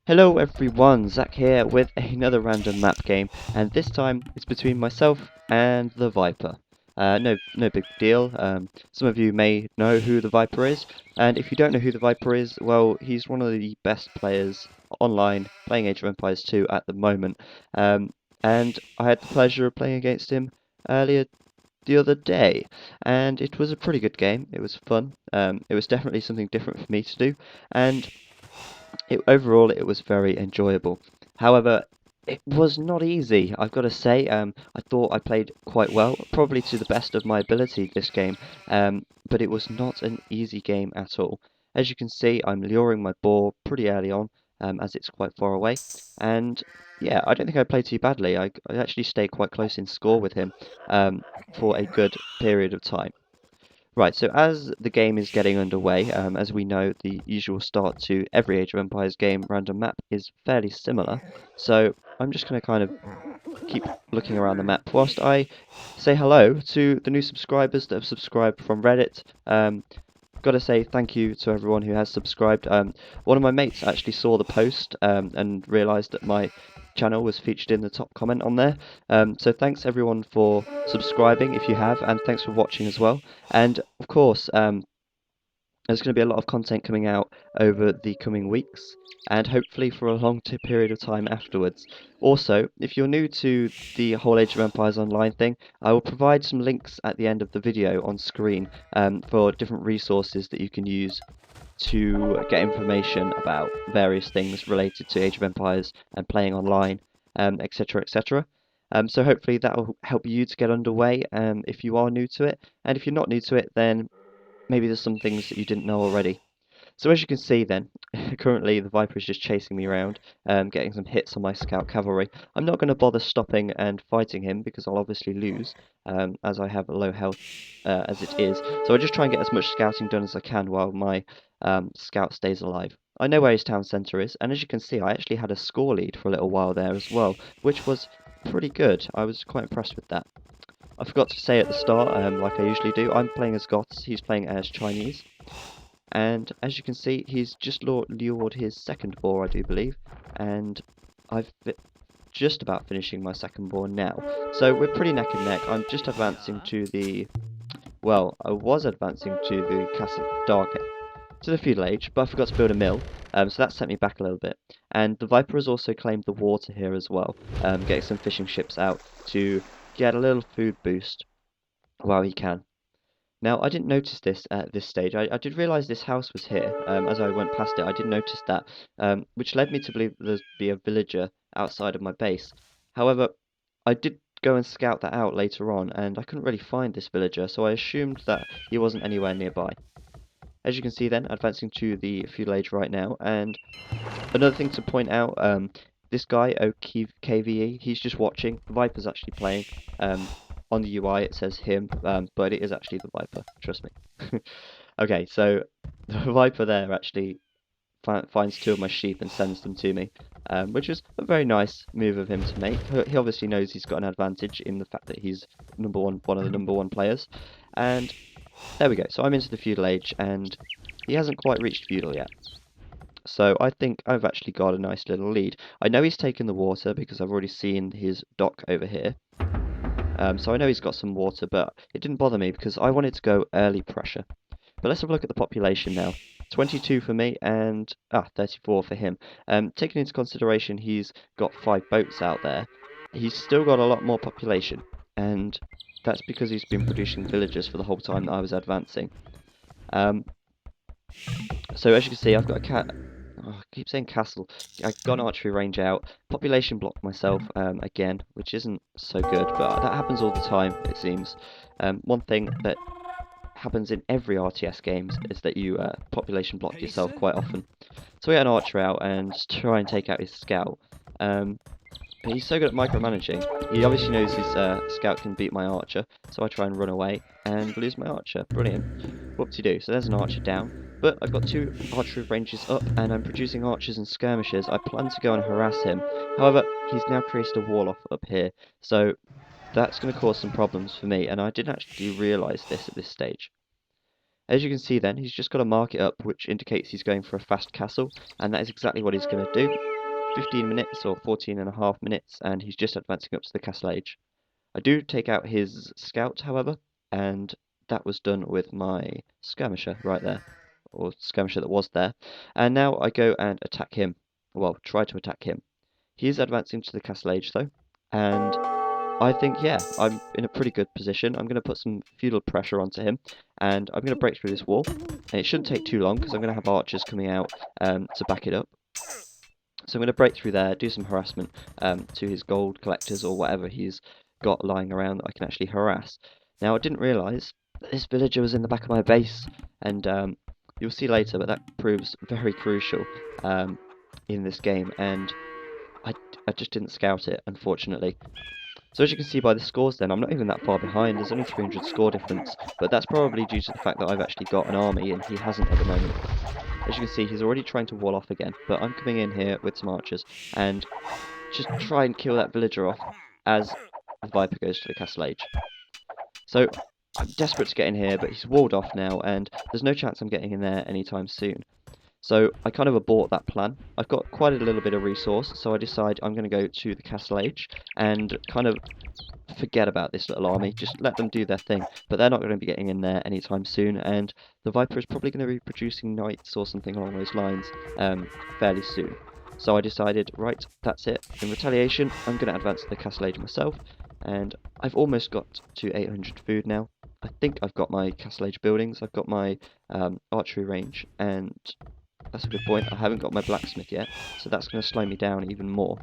Hello everyone, Zach here with another random map game, and this time it's between myself and the Viper. No big deal. Some of you may know who the Viper is, and if you don't know who the Viper is, well, he's one of the best players online playing Age of Empires 2 at the moment. And I had the pleasure of playing against him earlier the other day, and it was a pretty good game. It was fun. It was definitely something different for me to do, and overall, it was very enjoyable. However, it was not easy, I've got to say. I thought I played quite well, probably to the best of my ability this game, but it was not an easy game at all. As you can see, I'm luring my boar pretty early on, as it's quite far away, and yeah, I don't think I played too badly. I actually stayed quite close in score with him for a good period of time. Right, so as the game is getting underway, as we know, the usual start to every Age of Empires game random map is fairly similar. So I'm just going to kind of keep looking around the map whilst I say hello to the new subscribers that have subscribed from Reddit. Got to say thank you to everyone who has subscribed. One of my mates actually saw the post and realised that my channel was featured in the top comment on there. So thanks everyone for subscribing if you have, and thanks for watching as well. And of course, there's going to be a lot of content coming out over the coming weeks, and hopefully for a long period of time afterwards. Also, if you're new to the whole Age of Empires Online thing, I will provide some links at the end of the video on screen for different resources that you can use to get information about various things related to Age of Empires and playing online, etc., etc. So hopefully that will help you to get underway if you are new to it, and if you're not new to it, then maybe there's some things that you didn't know already. So as you can see then, currently the Viper is just chasing me around, getting some hits on my scout cavalry. I'm not going to bother stopping and fighting him because I'll obviously lose, as I have a low health as it is. So I just try and get as much scouting done as I can while my scout stays alive. I know where his town centre is, and as you can see, I actually had a score lead for a little while there as well, which was pretty good. I was quite impressed with that. I forgot to say at the start, like I usually do, I'm playing as Goths, he's playing as Chinese. And as you can see, he's just lured his second boar, I do believe. And I've just about finishing my second boar now. So we're pretty neck and neck. I'm just advancing to the... Well, I was advancing to the Castle Dark, to the Feudal Age, but I forgot to build a mill. So that set me back a little bit. And the Viper has also claimed the water here as well, getting some fishing ships out to get a little food boost while he can. Now, I didn't notice this at this stage. I did realise this house was here. As I went past it, I did notice that, which led me to believe that there'd be a villager outside of my base. However, I did go and scout that out later on, and I couldn't really find this villager, so I assumed that he wasn't anywhere nearby. As you can see then, advancing to the feudal age right now, and another thing to point out, this guy, OKVE, he's just watching. The Viper's actually playing. On the UI it says him, but it is actually the Viper, trust me. Okay, so the Viper there actually finds two of my sheep and sends them to me, which is a very nice move of him to make. He obviously knows he's got an advantage in the fact that he's one of the number one players. And there we go, so I'm into the feudal age, and he hasn't quite reached feudal yet. So I think I've actually got a nice little lead. I know he's taken the water because I've already seen his dock over here. So I know he's got some water, but it didn't bother me because I wanted to go early pressure. But let's have a look at the population now. 22 for me and 34 for him. Taking into consideration he's got 5 boats out there, he's still got a lot more population, and that's because he's been producing villagers for the whole time that I was advancing. So as you can see, I've got a cat. Oh, I keep saying castle. I got an archery range out. Population blocked myself again, which isn't so good, but that happens all the time, it seems. One thing that happens in every RTS game is that you population block yourself quite often. So we had an archer out and try and take out his scout. But he's so good at micromanaging. He obviously knows his scout can beat my archer, so I try and run away and lose my archer. Brilliant. Whoop-de-doo. So there's an archer down. But I've got 2 archery ranges up, and I'm producing archers and skirmishers. I plan to go and harass him. However, he's now created a wall off up here, so that's going to cause some problems for me, and I didn't actually realise this at this stage. As you can see then, he's just got a market up, which indicates he's going for a fast castle, and that is exactly what he's going to do. 15 minutes or 14.5 minutes, and he's just advancing up to the castle age. I do take out his scout, however, and that was done with my skirmisher right there, or skirmisher that was there. And now I go and attack him. Well, try to attack him. He is advancing to the castle age though, and I think, yeah, I'm in a pretty good position. I'm going to put some feudal pressure onto him, and I'm going to break through this wall. And it shouldn't take too long because I'm going to have archers coming out to back it up. So I'm going to break through there, do some harassment to his gold collectors or whatever he's got lying around that I can actually harass. Now, I didn't realise that this villager was in the back of my base, and you'll see later, but that proves very crucial in this game, and I just didn't scout it, unfortunately. So as you can see by the scores then, I'm not even that far behind, there's only 300 score difference, but that's probably due to the fact that I've actually got an army and he hasn't at the moment. As you can see, he's already trying to wall off again, but I'm coming in here with some archers and just try and kill that villager off as the Viper goes to the castle age. So I'm desperate to get in here, but he's walled off now and there's no chance I'm getting in there anytime soon. So I kind of abort that plan. I've got quite a little bit of resource, so I decide I'm going to go to the castle age and kind of forget about this little army, just let them do their thing, but they're not going to be getting in there anytime soon, and the Viper is probably going to be producing knights or something along those lines fairly soon. So I decided, right, that's it. In retaliation, I'm going to advance to the castle age myself, and I've almost got to 800 food now. I think I've got my castle age buildings, I've got my archery range, and that's a good point. I haven't got my blacksmith yet, so that's going to slow me down even more.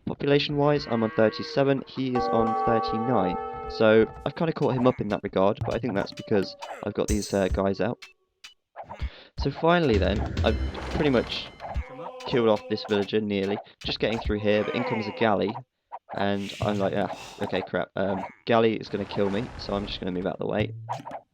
Population-wise, I'm on 37, he is on 39, so I've kind of caught him up in that regard, but I think that's because I've got these guys out. So finally then, I've pretty much killed off this villager nearly, just getting through here, but in comes a galley, and I'm like, ah, okay, crap, galley is going to kill me, so I'm just going to move out of the way,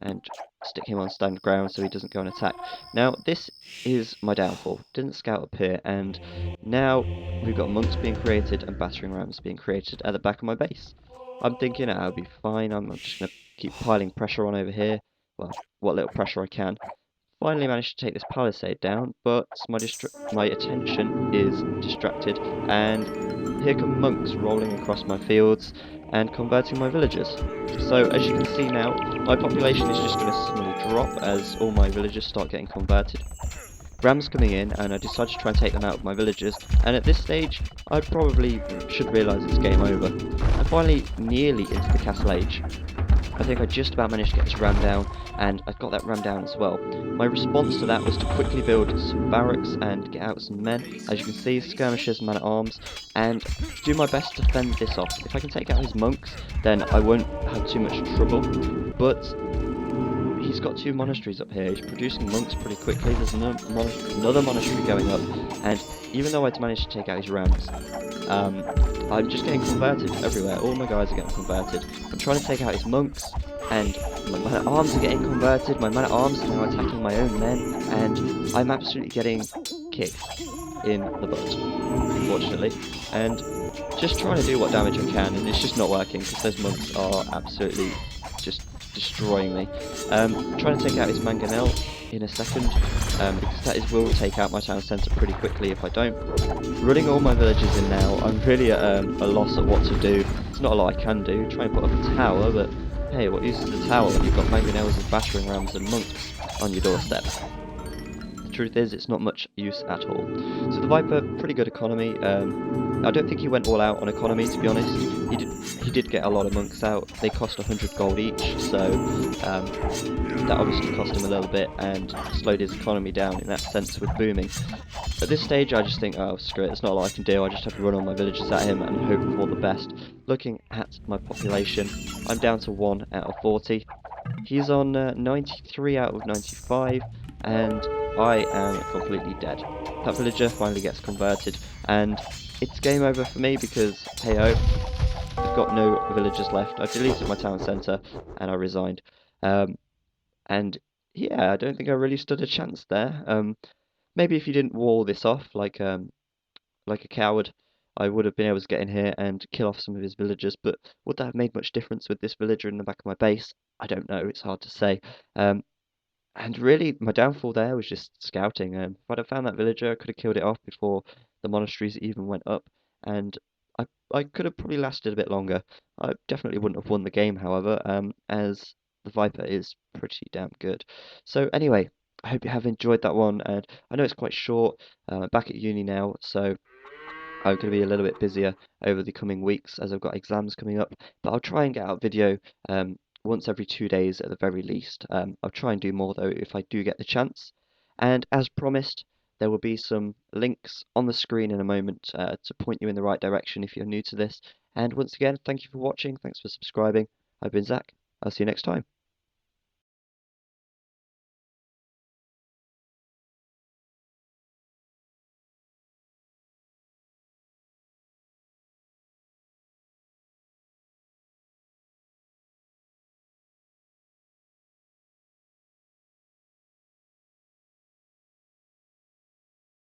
and stick him on stand ground so he doesn't go and attack. Now, this is my downfall. Didn't scout up here, and now we've got monks being created and battering rams being created at the back of my base. I'm thinking I'll be fine. I'm just going to keep piling pressure on over here. Well, what little pressure I can. Finally managed to take this palisade down, but my attention is distracted, and here come monks rolling across my fields and converting my villagers. So as you can see now, my population is just going to suddenly drop as all my villagers start getting converted. Rams coming in, and I decide to try and take them out of my villagers, and at this stage I probably should realise it's game over. I'm finally nearly into the castle age. I think I just about managed to get this ram down, and I've got that ram down as well. My response to that was to quickly build some barracks and get out some men, as you can see, skirmishers, man-at-arms, and do my best to fend this off. If I can take out his monks, then I won't have too much trouble, but he's got two monasteries up here. He's producing monks pretty quickly. There's another monastery going up, and even though I'd managed to take out his rams, I'm just getting converted everywhere. All my guys are getting converted. I'm trying to take out his monks, and my man-at-arms are getting converted. My man-at-arms are now attacking my own men, and I'm absolutely getting kicked in the butt, unfortunately. And just trying to do what damage I can, and it's just not working because those monks are absolutely just destroying me. Trying to take out his mangonel in a second, because that will take out my town centre pretty quickly if I don't. Running all my villages in now, I'm really at a loss at what to do. There's not a lot I can do. Try and put up a tower, but hey, what use is the tower when you've got mangonels and battering rams and monks on your doorstep? The truth is, it's not much use at all. So the Viper, pretty good economy. I don't think he went all out on economy, to be honest. He did get a lot of monks out. They cost 100 gold each, so that obviously cost him a little bit and slowed his economy down in that sense with booming. At this stage, I just think, oh, screw it, there's not a lot I can do. I just have to run all my villagers at him and hope for the best. Looking at my population, I'm down to 1 out of 40. He's on 93 out of 95, and I am completely dead. That villager finally gets converted, and it's game over for me because, hey-ho, I've got no villagers left. I deleted my town centre, and I resigned. And yeah, I don't think I really stood a chance there. Maybe if you didn't wall this off like a coward, I would have been able to get in here and kill off some of his villagers, but would that have made much difference with this villager in the back of my base? I don't know, it's hard to say. And really, my downfall there was just scouting. If I'd have found that villager, I could have killed it off before The monasteries even went up, and I could have probably lasted a bit longer. I definitely wouldn't have won the game, however, as the Viper is pretty damn good. So anyway, I hope you have enjoyed that one, and I know it's quite short. Back at uni now, so I'm going to be a little bit busier over the coming weeks as I've got exams coming up, but I'll try and get out video once every 2 days at the very least. I'll try and do more though if I do get the chance. And as promised, there will be some links on the screen in a moment to point you in the right direction if you're new to this. And once again, thank you for watching. Thanks for subscribing. I've been Zach. I'll see you next time.